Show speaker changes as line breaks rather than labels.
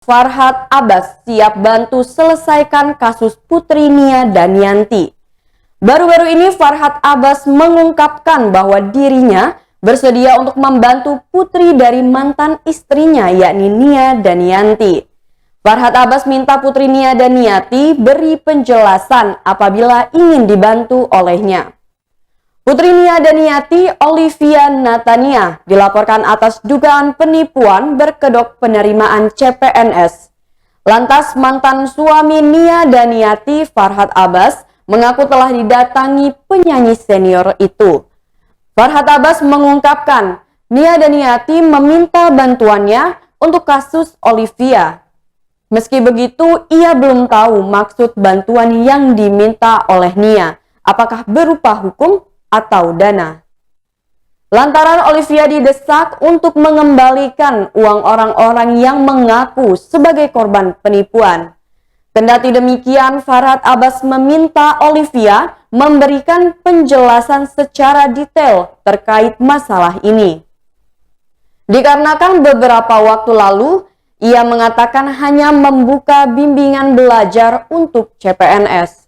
Farhad Abbas siap bantu selesaikan kasus Putri Nia Daniyanti. Baru-baru ini Farhad Abbas mengungkapkan bahwa dirinya bersedia untuk membantu putri dari mantan istrinya yakni Nia Daniyanti. Farhad Abbas minta Putri Nia Daniyanti beri penjelasan apabila ingin dibantu olehnya. Putri Nia Daniyanti, Olivia Natania, dilaporkan atas dugaan penipuan berkedok penerimaan CPNS. Lantas mantan suami Nia Daniyanti, Farhad Abbas, mengaku telah didatangi penyanyi senior itu. Farhad Abbas mengungkapkan, Nia Daniyanti meminta bantuannya untuk kasus Olivia. Meski begitu, ia belum tahu maksud bantuan yang diminta oleh Nia, apakah berupa hukum atau dana. Lantaran Olivia didesak untuk mengembalikan uang orang-orang yang mengaku sebagai korban penipuan. Kendati demikian, Farhad Abbas meminta Olivia memberikan penjelasan secara detail terkait masalah ini. Dikarenakan beberapa waktu lalu, ia mengatakan hanya membuka bimbingan belajar untuk CPNS.